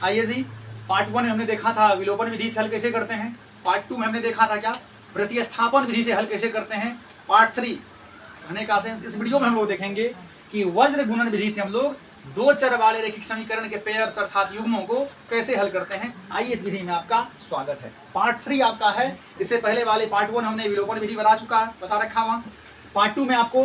आइए जी, पार्ट 1 में हमने देखा था विलोपन विधि से हल कैसे करते हैं। पार्ट 2 में हमने देखा था क्या प्रतिस्थापन विधि से हल कैसे करते हैं। पार्ट 3 कहने का सेंस इस वीडियो में हम लोग देखेंगे कि वज्र गुणन विधि से हम लोग दो चर वाले रैखिक समीकरण के पेयर्स अर्थात युग्मों को कैसे हल करते हैं। आइए इस विधि में आपका स्वागत है। पार्ट 3 आपका है। इससे पहले वाले पार्ट 1 हमने विलोपन विधि बता रखा हुआ। पार्ट 2 में आपको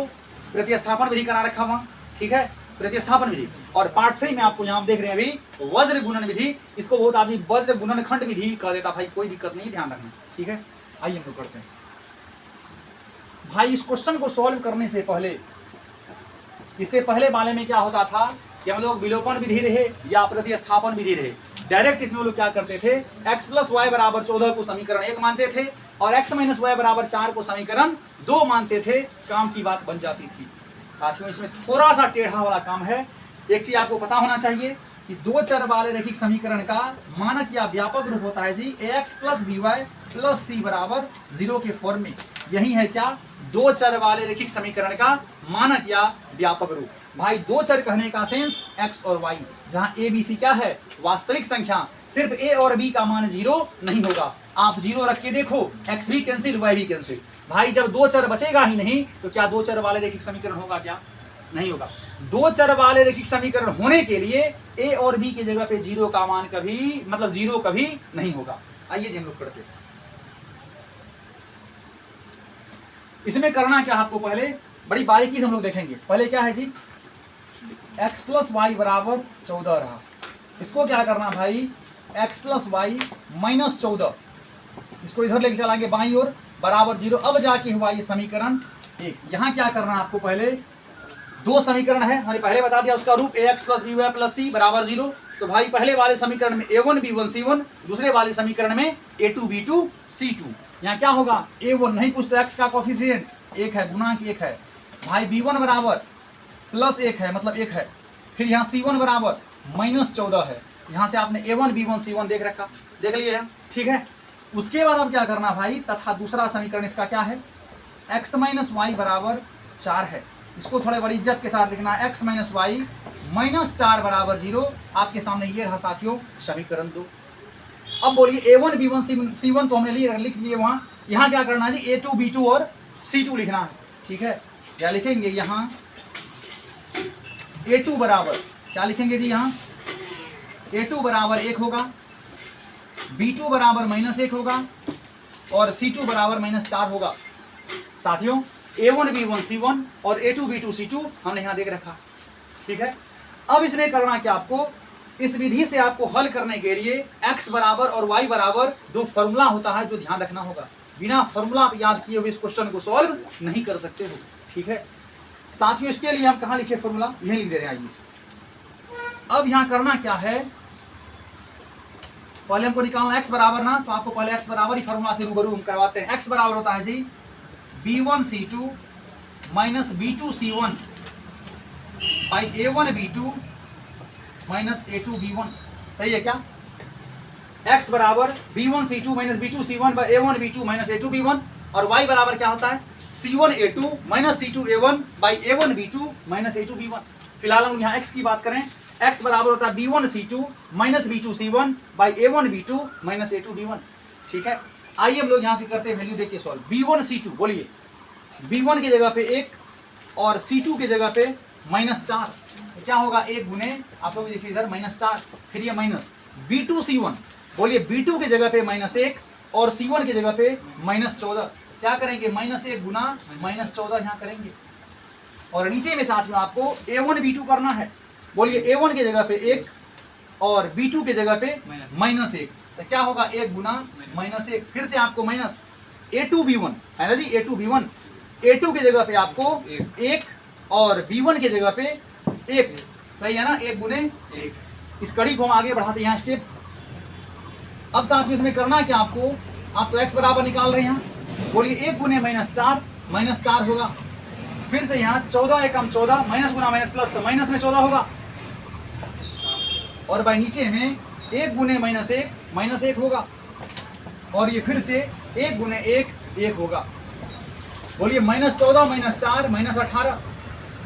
प्रतिस्थापन विधि करा रखा हुआ, ठीक है, प्रतिस्थापन विधि। और पार्ट 3 में आपको यहाँ देख रहे हैं अभी वज्र गुणन विधि। इसको बहुत आदमी वज्र गुणनखंड विधि कह देता, भाई कोई दिक्कत नहीं, ध्यान रखना, ठीक है। आइए हम लोग करते हैं भाई इस क्वेश्चन को सॉल्व करने से पहले, इससे पहले वाले में क्या होता था कि हम लोग विलोपन विधि रहे या प्रतिस्थापन विधि रहे, डायरेक्ट इसमें लोग क्या करते थे, x + y = 14 को समीकरण 1 मानते थे और x - y = 4 को समीकरण 2 मानते थे। काम की बात बन जाती थी। साथियों इसमें थोड़ा सा टेढ़ा वाला काम है। एक चीज आपको पता होना चाहिए कि दो चर वाले रैखिक समीकरण का मानक या व्यापक रूप होता है जी ax + by + c = 0 के फॉर्म में। यही है क्या दो चर वाले रैखिक समीकरण का मानक या व्यापक रूप। भाई दो चर कहने का सेंस x और y, जहां a b c क्या है वास्तविक संख्या, सिर्फ a और b का मान 0 नहीं होगा। आप 0 रख के देखो, x भी कैंसिल y भी कैंसिल। भाई जब दो चर बचेगा ही नहीं तो क्या दो चर वाले रैखिक समीकरण होगा? क्या नहीं होगा। दो चर वाले रैखिक समीकरण होने के लिए a और b की जगह पे 0 का मान कभी 0 कभी नहीं होगा। आइए जी हम लोग करते हैं। इसमें करना क्या आपको पहले बड़ी बारीकी से हम लोग देखेंगे। पहले क्या है जी x + y = 14 रहा। इसको क्या करना भाई x + y - 14, इसको इधर लेके चलाएंगे बाईं ओर बराबर 0। अब जाके हुआ ये समीकरण 1। यहाँ क्या करना आपको पहले, दो समीकरण है हमने पहले बता दिया, उसका रूप ax + by + c = 0। तो भाई पहले वाले समीकरण में a1 b1 c1, दूसरे वाले समीकरण में a2 b2 c2। यहाँ क्या होगा a1 नहीं कुछ तो x का कोफिशिएंट 1 है, गुणांक 1 है। भाई b1 बराबर +1 है, मतलब 1 है। फिर यहाँ c1 बराबर -14 है। यहाँ से आपने a1 b1 c1 देख रखा, देख लिए है, ठीक है। उसके बाद अब क्या करना भाई, तथा दूसरा समीकरण इसका क्या है x - y = 4 है। इसको थोड़े बड़ी इज्जत के साथ लिखना, x - y - 4 = 0। आपके सामने ये रहा साथियों समीकरण 2। अब बोलिए a1 b1 c1 तो हमने लिख लिए वहाँ। यहाँ क्या करना है जी a2 b2 और c2 लिखना है, ठीक है। क्या लिखेंगे यहाँ a2 बराबर क्या लिखेंगे जी, यहाँ a2 बराबर 1 होगा, b2 बराबर -1 होगा और c2 बराबर -4 होगा। साथियों a1 b1 c1 और a2 b2 c2 हमने यहाँ देख रखा, ठीक है। अब इसमें करना क्या आपको, इस विधि से आपको हल करने के लिए x बराबर और y बराबर दो फॉर्मूला होता है जो ध्यान रखना होगा। बिना फॉर्मूला आप याद किए हुए इस क्वेश्चन को सॉल्व नहीं कर सकते हो, ठीक है। साथियों इसके लिए हम कहाँ लिखे फॉर्मूला, यही लिख दे रहे हैं। आइए अब यहाँ करना क्या है, पहले हमको निकालना x बराबर ना, तो आपको पहले x बराबर ही फॉर्मूला से रूबरू हम करवाते हैं। x बराबर होता है जी b1 c2 - b2 c1 by a1 b2 - a2 b1। सही है क्या? x बराबर b1 c2 - b2 c1 by a1 b2 - a2 b1 और y बराबर क्या होता है c1 a2 - c2 a1 by a1 b2 - a2 b1। फिलहाल हम यहाँ x की बात करें, x बराबर होता है b1 c2 - b2 c1 by a1 b2 - a2 b1, ठीक है। आइए हम लोग यहाँ से करते हैं वैल्यू देखिए सॉल्व। b1 c2 बोलिए, b1 की जगह पे 1 और c2 की जगह पे -4, तो क्या होगा 1 गुने, आप लोग देखिए इधर -4, फिर ये माइनस b2 c1, बोलिए b2 की जगह पे -1 और c1 की जगह पे -14। क्या करेंगे -1 गुना -14 यहाँ करेंगे और नीचे में साथ में आपको a1 b2 करना है। बोलिए a1 की जगह पे 1 और b2 की जगह पे -1, तो क्या होगा 1 गुना -1, फिर से आपको माइनस a2 b1 है ना जी, a2 b1, a2 की जगह पे आपको 1 और b1 की जगह पे 1, सही है ना, 1 गुने 1। इस कड़ी को हम आगे बढ़ाते हैं यहाँ स्टेप। अब साथियों इसमें करना क्या आपको, आप तो x बराबर निकाल रहे हैं यहाँ, बोलिए 1 गुने -4 -4 होगा। फिर से यहाँ 14 एकम 14, माइनस गुना माइनस प्लस, तो माइनस में 14 होगा और भाई नीचे में 1 गुने -1 -1 होगा और ये फिर से 1 गुने 1 1 होगा। बोलिए -14 -4 -18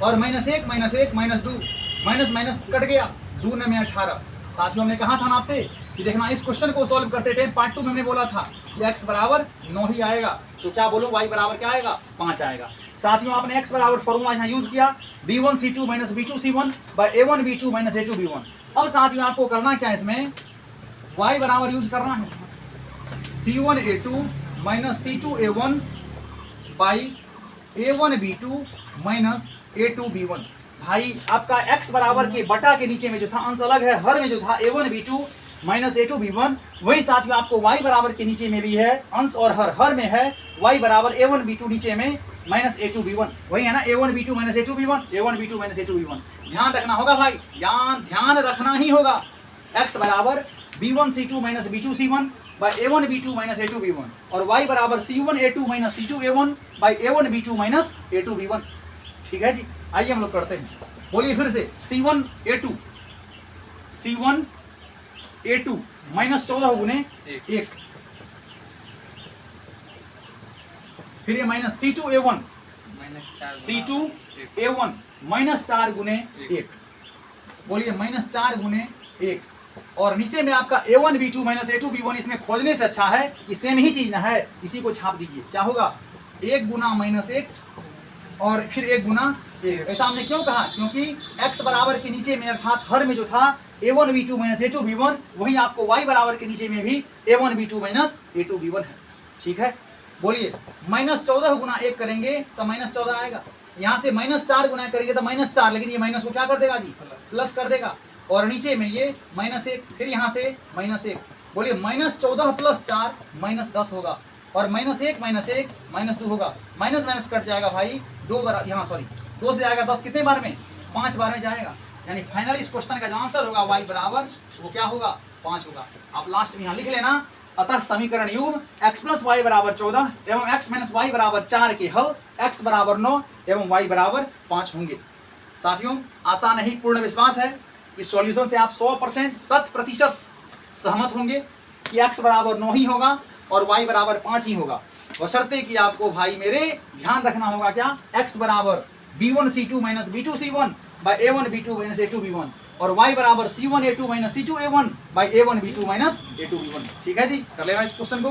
और -1 -1 -2, माइनस माइनस कट गया, 2 में 18। साथियों हमने कहा था ना आपसे कि देखना इस क्वेश्चन को सॉल्व करते टाइम पार्ट 2 में हमने बोला था कि x बराबर 9 ही आएगा, तो क्या बोलो y बराबर क्या आएगा 5 आएगा। साथियों आपने x बराबर फॉर्मूला यहाँ यूज किया b1c2 minus b2c1 bye a1b2 minus a2b1। अब साथियों आपको करना क्या है, इसमें y बराबर यूज करना है c1a2 minus c2a1 by a1b2 minus a2b1। भाई आपका x बराबर के बटा के नीचे में जो था अंश अलग है, हर में जो था a1b2 माइनस a2b1, वही साथियों आपको y बराबर के नीचे में भी है अंश और हर में है y बराबर a1b2 नीचे में माइनस a2b1, वही है ना a1b2 minus a2b1, a1b2 minus a2b1। ध्यान रखना होगा भाई, ध्यान रखना ही होगा। x बराबर b1c2 minus b2c1 bye a1b2 minus a2b1 और y बराबर c1a2 minus c2a1 bye a1b2 minus a2b1। ठीक है जी, आइए हम लोग करते हैं। बोलिए फिर से c1a2 माइनस 14 गुने 1, फिर ये माइनस c2a1 माइनस 4 गुने 1, बोलिए माइनस 4 गुने 1। और नीचे में आपका a1b2 माइनस a2b1, इसमें खोजने से अच्छा है कि सेम ही चीज ना है, इसी को छाप दीजिए। क्या होगा 1 गुना माइनस 1 और फिर 1 गुना 1। ऐसा हमने क्यों कहा, क्योंकि x बराबर के नीचे में अर्थात हर में जो था a1b2 माइनस a2b1, वही आपको y बराबर के नीचे में भी a1b2 माइनस a2b1 है। ठीक है, बोलिए माइनस 14 गुना 1 करेंगे तो माइनस 14 आएगा, यहाँ से माइनस 4 गुना करेंगे तो माइनस 4, लेकिन ये माइनस को क्या कर देगा जी प्लस कर देगा, और नीचे में ये माइनस 1, फिर यहाँ से माइनस 1। बोलिए माइनस 14 प्लस 4 माइनस 10 होगा, और माइनस 1 माइनस 2 होगा, माइनस माइनस कट जाएगा भाई, 2 बार यहाँ सॉरी 2 से आएगा 10, कितने बार में 5 बार में जाएगा। यानी फाइनल इस क्वेश्चन का जो आंसर होगा y बराबर वो क्या होगा 5 होगा। आप लास्ट में यहाँ लिख लेना, अतः समीकरण युग्म x प्लस वाई बराबर 14 एवं x माइनस वाई बराबर 4 के हल x बराबर 9 एवं y बराबर 5 होंगे। साथियों आशा नहीं पूर्ण विश्वास है इस सॉल्यूशन से आप 100% 100% सहमत होंगे कि x बराबर 9 ही होगा और y बराबर 5 ही होगा, बशर्ते कि आपको भाई मेरे ध्यान रखना होगा क्या x बराबर b1c2 minus b2c1 bye a1b2 minus a2b1 और y बराबर c1a2 minus c2a1 bye a1b2 minus a2b1। ठीक है जी, कर लेना इस क्वेश्चन को।